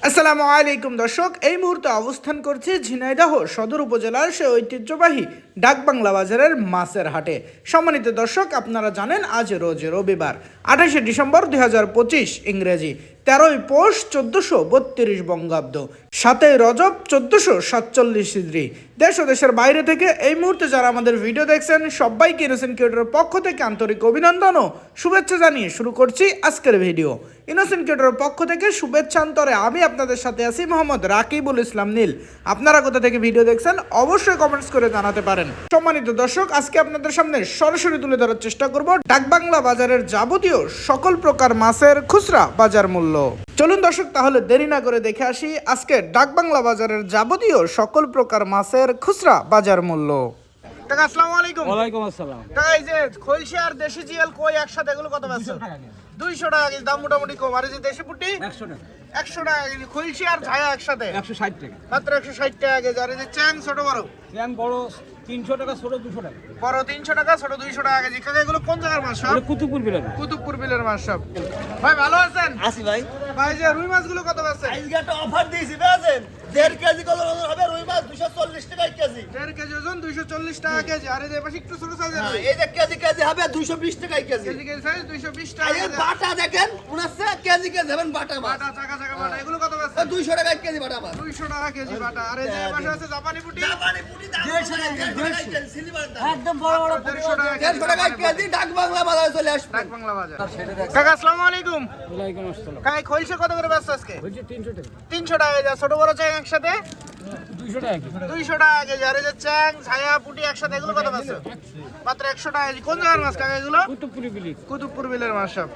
আসসালামু আলাইকুম দর্শক, এই মুহূর্তে অবস্থান করছি ঝিনাইদহ সদর উপজেলার সে ঐতিহ্যবাহী ডাকবাংলা বাজারের মাছের হাটে। সম্মানিত দর্শক, আপনারা জানেন আজ রোজ রবিবার 28শে ডিসেম্বর 2025 ইংরেজি, 13ই পৌষ 1432 বঙ্গাব্দ, 7ই রজব 1447 হিজরি। দেশ ও দেশের বাইরে থেকে এই মুহূর্তে যারা আমাদের ভিডিও দেখছেন সবাইকে ইনোসেন্ট ক্রিয়েটরের পক্ষ থেকে আন্তরিক অভিনন্দন ও শুভেচ্ছা জানিয়ে শুরু করছি আজকের ভিডিও। ইনোসেন্ট ক্রিয়েটরের পক্ষ থেকে শুভেচ্ছান্তরে আমি আপনাদের সাথে আছি মোহাম্মদ রাকিবুল ইসলাম নীল। আপনারা কোথা থেকে ভিডিও দেখছেন অবশ্যই কমেন্টস করে জানাতে পারেন। সম্মানিত দর্শক, আজকে আপনাদের সামনে সরাসরি তুলে ধরার চেষ্টা করব ডাকবাংলা বাজারের যাবতীয় সকল প্রকার মাছের খুচরা বাজার মূল্য। চলুন দর্শক, তাহলে দেরি না করে দেখে আসি আজকে ডাকবাংলা বাজারের যাবতীয় সকল প্রকার মাছের খুচরা বাজার মূল্য। টাকা আসসালামু আলাইকুম। ওয়ালাইকুম আসসালাম। টাকা এই যে খলসি আর দেশি জিএল কই একসাথে এগুলো কত আছে? 200 টাকা কেজি, দাম মোটামুটি কম। আর এই যে দেশি পুটি 100 টাকা। 100 টাকা কেজি। খলসি আর ছায়া একসাথে 160 টাকা। মাত্র 160 টাকা কেজি। আর এই যে চ্যাং ছোট বড় জ্যাম বড় 300 টাকা, ছোট 200 টাকা। বড় 300 টাকা, ছোট 200 টাকা কেজি। কাকা এগুলো কোন জায়গার মাছ সব? এটা কুতুবপুর বিলের। কুতুবপুর বিলের মাছ সব। ভাই ভালো আছেন? আসি ভাই, ভাই যে রুই মাছগুলো কত আছে? আজকে একটা অফার দিয়েছি বুঝছেন, 1.5 কেজি করে ওজন হবে রুই মাছ 240 টাকা কেজি। 1.5 কেজি ওজন 240 টাকা কেজি। আর এই যে পাশে একটু ছোট সাইজের হ্যাঁ, এই যে কেজি কেজি হবে 220 টাকা কেজি। কেজি কেজি সাইজ 220 টাকা এই যে কেজি। বাটা দেখেন, মনে হচ্ছে কেজি কেজি হবেন বাটা মাছ। বাটা চাকা চাকা বাটা এগুলো কত আছে? 200 টাকা কেজি বাটা মাছ। 200 টাকা কেজি বাটা। আর এই যে পাশে আছে জাপানি পুটি জাপানি পুঁটি দাম 150 টাকা কেজি, সিলভার দাম একদম বড় বড় 150 টাকা 150 টাকা কেজি। ডাক বাংলা বাজারে চলে আসবে। ডাকবাংলা বাজার। কাকা আসসালামু আলাইকুম। ওয়ালাইকুম আসসালাম। কাকা খলসে কত করে বেচছ আজকে? হচ্ছে 300 টাকা। 300 টাকা কেজি। আর ছোট বড় চ্যাং একসাথে 200 টাকা কি? 200 টাকা কেজি। আর এই যে চ্যাং ছায়া পুটি একসাথে এগুলো কত বেচছ? মাত্র 100 টাকা কেজি। কোন জায়গার মাছ কাকা এগুলো? কুতুবপুর বিলি। কুতুবপুর বিলের মাছ সব।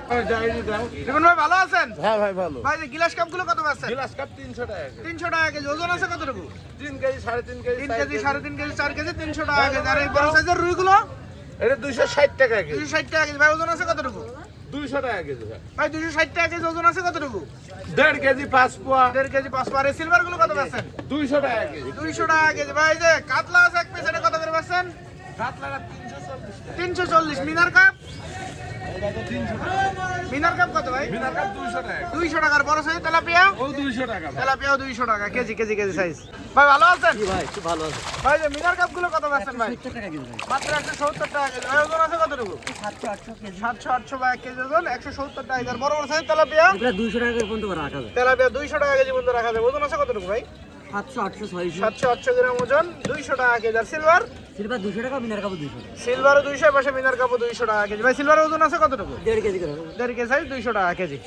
রিপন ভাই ভালো আছেন? হ্যাঁ ভাই ভালো। ভাই যে গিলাস কাপগুলো কত বেচছেন? গ্লাস কাপ 300 টাকা। 300 টাকা কেজি। ওজন আছে কতটুকু? 3 KG 3.5 KG. 3 KG, 3.5 KG, 4 KG, 300 টাকা কেজি। আর এই বড় সাইজের রুইগুলো এটা 260 টাকা কেজি। 260 টাকা কেজি। ভাই ওজন আছে কতটুকু? 200 টাকা কেজি ভাই। ভাই 260 টাকা কেজি। ওজন আছে কতটুকু? 1.5 কেজি 5 পোয়া। 1.5 কেজি 5 পারে। সিলভার গুলো কত বেচছেন? 200 টাকা কেজি। 200 টাকা কেজি। ভাই এই যে কাতলা আছে এক পিস, এটা কত করে বেচছেন? কাতলাটা 340 টাকা। 340। মিনার কাপ? মিনার কাপ কত ভাই? বিনা কাপ 200 টাকা। 200 টাকার। বড় সাইজ তেলাপিয়া? ও 200 টাকা ভাই। তেলাপিয়াও 200 টাকা কেজি কেজি কেজি সাইজ। ভাই ভালো আছেন? ভাই খুব ভালো আছে। ভাই যে মিনার কাপ গুলো কত বেচছেন ভাই? 70 টাকা কেজি ভাই। মাত্র 170 টাকা কেজি। ভাই ওজন আছে কতটুকু? 700 800 কেজি। 700 800 বা 1 কেজি ওজন 170 টাকা কেজি। আর বড় বড় সাইজ তেলাপিয়া? এগুলা 200 টাকা করে পর্যন্ত রাখা যায়। তেলাপিয়া 200 টাকা কেজি পর্যন্ত রাখা যায়। ওজন আছে কতটুকু ভাই? 700 800 600। 700 800 গ্রাম ওজন, 200 টাকা কেজি। আর সিলভার? সিলভার 200 টাকা, মিনার কাপ 200 টাকা। সিলভারও 200, পাশে মিনার কাপও 200 টাকা কেজি। ভাই সিলভার ওজন আছে কতটুকু? 1.5 কেজি করে। 1.5 কেজি সাইজ, 200 টাকা কেজি।